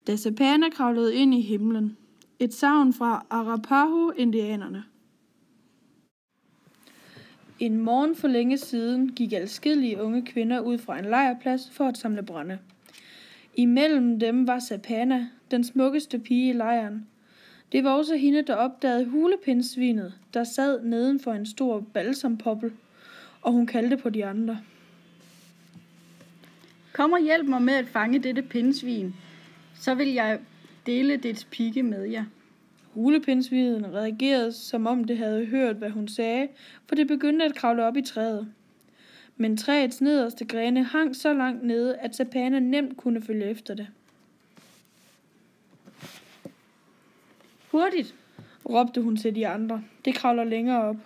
Da Sapana kravlede ind i himlen. Et sagn fra Arapaho-indianerne. En morgen for længe siden gik adskillige unge kvinder ud fra en lejrplads for at samle brænde. Imellem dem var Sapana, den smukkeste pige i lejren. Det var også hende, der opdagede hulepindsvinet, der sad neden for en stor balsampoppel, og hun kaldte på de andre. Kom og hjælp mig med at fange dette pindsvin, så vil jeg dele dets pigge med jer. Hulepindsvinet reagerede, som om det havde hørt, hvad hun sagde, for det begyndte at kravle op i træet. Men træets nederste grene hang så langt nede, at Sapana nemt kunne følge efter det. Hurtigt, råbte hun til de andre. Det kravler længere op.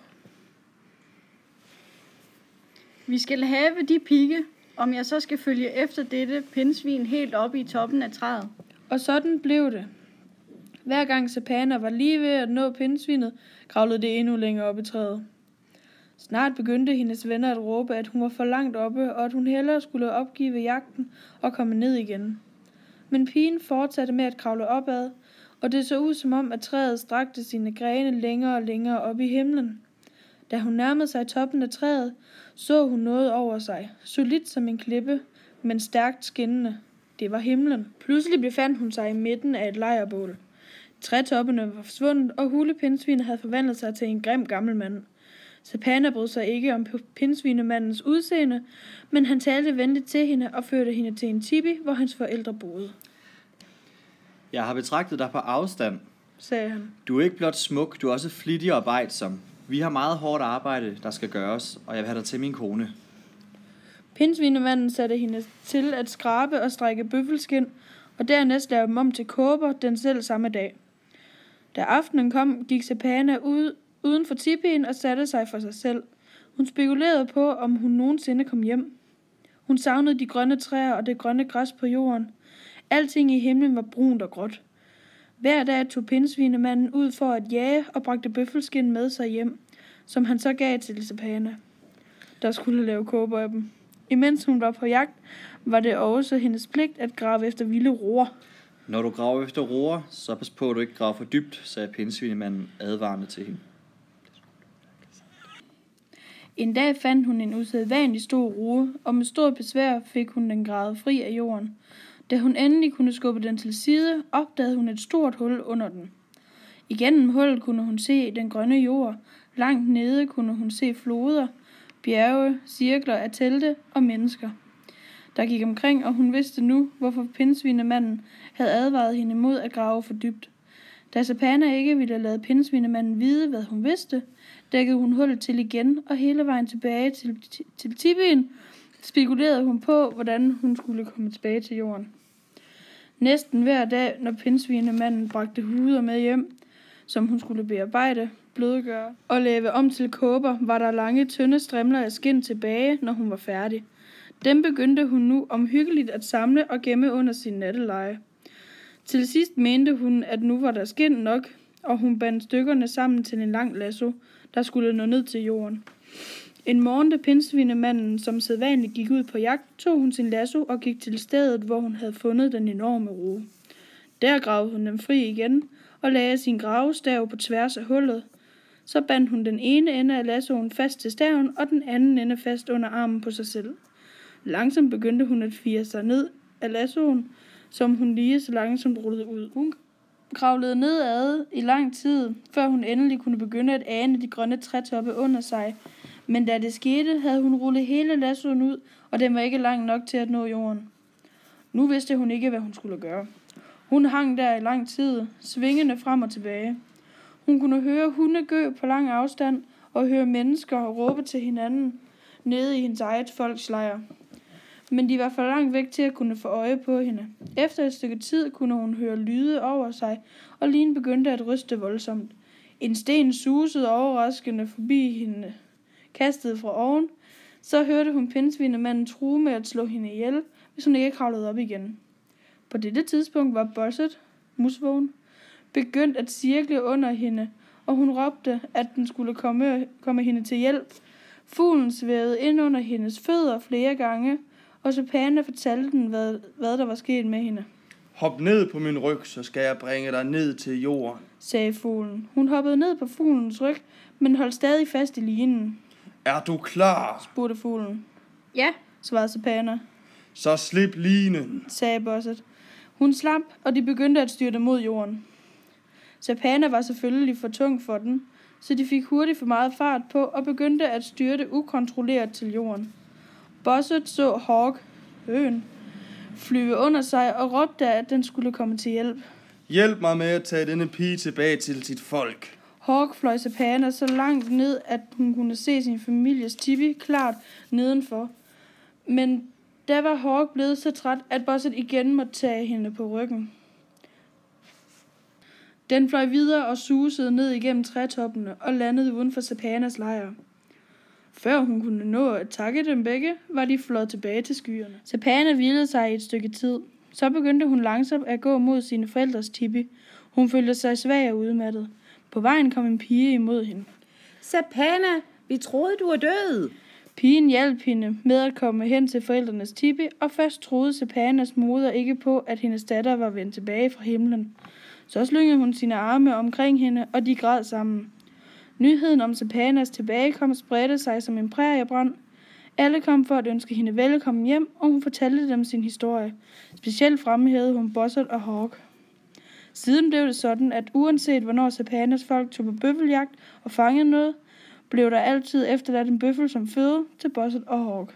Vi skal have de pigge, om jeg så skal følge efter dette pindsvin helt oppe i toppen af træet. Og sådan blev det. Hver gang Sapana var lige ved at nå pindsvinet, kravlede det endnu længere op i træet. Snart begyndte hendes venner at råbe, at hun var for langt oppe, og at hun hellere skulle opgive jagten og komme ned igen. Men pigen fortsatte med at kravle opad, og det så ud som om, at træet strakte sine grene længere og længere op i himlen. Da hun nærmede sig toppen af træet, så hun noget over sig, solidt som en klippe, men stærkt skinnende. Det var himlen. Pludselig befandt hun sig i midten af et lejrbål. Trætoppene var forsvundet, og hulepindsvinet havde forvandlet sig til en grim gammel mand. Sapana brød sig ikke om pindsvinemandens udseende, men han talte venligt til hende og førte hende til en tipi, hvor hans forældre boede. Jeg har betragtet dig på afstand, sagde han. Du er ikke blot smuk, du er også flittig og arbejdsom. Vi har meget hårdt arbejde, der skal gøres, og jeg vil have dig til min kone. Pindsvinemanden satte hende til at skrabe og strække bøffelskind, og dernæst lave dem om til kåber den selv samme dag. Da aftenen kom, gik Sapana uden for tipien og satte sig for sig selv. Hun spekulerede på, om hun nogensinde kom hjem. Hun savnede de grønne træer og det grønne græs på jorden. Alting i himlen var brunt og gråt. Hver dag tog pindsvinemanden ud for at jage og bragte bøffelskind med sig hjem, som han så gav til Sapana, der skulle lave kåber af dem. Imens hun var på jagt, var det også hendes pligt at grave efter vilde roer. Når du graver efter roer, så pas på, at du ikke graver for dybt, sagde pindsvinemanden advarende til hende. En dag fandt hun en usædvanlig stor roe, og med stor besvær fik hun den gravet fri af jorden. Da hun endelig kunne skubbe den til side, opdagede hun et stort hul under den. Igennem hullet kunne hun se den grønne jord. Langt nede kunne hun se floder, bjerge, cirkler af telte og mennesker, der gik omkring, og hun vidste nu, hvorfor pindsvinemanden havde advaret hende mod at grave for dybt. Da Sapana ikke ville lade pindsvinemanden vide, hvad hun vidste, dækkede hun hullet til igen, og hele vejen tilbage til tipien spekulerede hun på, hvordan hun skulle komme tilbage til jorden. Næsten hver dag, når pindsvinemanden bragte huder med hjem, som hun skulle bearbejde, blødgøre og lave om til kåber, var der lange, tynde strimler af skind tilbage, når hun var færdig. Dem begyndte hun nu omhyggeligt at samle og gemme under sin natteleje. Til sidst mente hun, at nu var der skind nok, og hun bandt stykkerne sammen til en lang lasso, der skulle nå ned til jorden. En morgen, da pindsvinemanden som sædvanligt gik ud på jagt, tog hun sin lasso og gik til stedet, hvor hun havde fundet den enorme roe. Der gravede hun den fri igen og lagde sin gravestav på tværs af hullet. Så bandt hun den ene ende af lassoen fast til staven og den anden ende fast under armen på sig selv. Langsomt begyndte hun at fire sig ned af lassoen, som hun lige så langsomt rullede ud. Hun kravlede nedad i lang tid, før hun endelig kunne begynde at ane de grønne trætoppe under sig. Men da det skete, havde hun rullet hele lassoen ud, og den var ikke lang nok til at nå jorden. Nu vidste hun ikke, hvad hun skulle gøre. Hun hang der i lang tid, svingende frem og tilbage. Hun kunne høre hunde gø på lang afstand og høre mennesker råbe til hinanden nede i hendes eget folks lejr. Men de var for langt væk til at kunne få øje på hende. Efter et stykke tid kunne hun høre lyde over sig, og Line begyndte at ryste voldsomt. En sten susede overraskende forbi hende, kastet fra oven. Så hørte hun pindsvinemanden true med at slå hende ihjel, hvis hun ikke kravlede op igen. På dette tidspunkt var Bosset, musvågen, begyndt at cirkle under hende, og hun råbte, at den skulle komme hende til hjælp. Fuglen svævede ind under hendes fødder flere gange, og Sapana fortalte den, hvad der var sket med hende. Hop ned på min ryg, så skal jeg bringe dig ned til jorden, sagde fuglen. Hun hoppede ned på fuglens ryg, men holdt stadig fast i linen. Er du klar? Spurgte fuglen. Ja, Svarede Sapana, Så slip linen. sagde Bosset. Hun slap, og de begyndte at styrte mod jorden. Sapana var selvfølgelig for tung for den, så de fik hurtigt for meget fart på og begyndte at styrte ukontrolleret til jorden. Bosset så Hawk, høen, flyve under sig og råbte, at den skulle komme til hjælp. Hjælp mig med at tage denne pige tilbage til sit folk. Hawk fløj Sapana så langt ned, at hun kunne se sin families tipi klart nedenfor. Men der var Hawk blevet så træt, at Bosset igen måtte tage hende på ryggen. Den fløj videre og susede ned igennem trætoppene og landede uden for Sapanas lejr. Før hun kunne nå at takke dem begge, var de fløjet tilbage til skyerne. Sapana hvilede sig i et stykke tid. Så begyndte hun langsomt at gå mod sine forældres tipi. Hun følte sig svag og udmattet. På vejen kom en pige imod hende. Sapana, vi troede, du var død. Pigen hjalp hende med at komme hen til forældrenes tipi, og først troede Sapanas moder ikke på, at hendes datter var vendt tilbage fra himlen. Så slyngede hun sine arme omkring hende, og de græd sammen. Nyheden om Sapanas tilbagekomst spredte sig som en præriebrand. Alle kom for at ønske hende velkommen hjem, og hun fortalte dem sin historie. Specielt fremhævede hun Bosset og Hawk. Siden blev det sådan, at uanset hvornår Sapanas folk tog på bøffeljagt og fangede noget, blev der altid efterladt en bøffel som føde til Bosset og Hawk.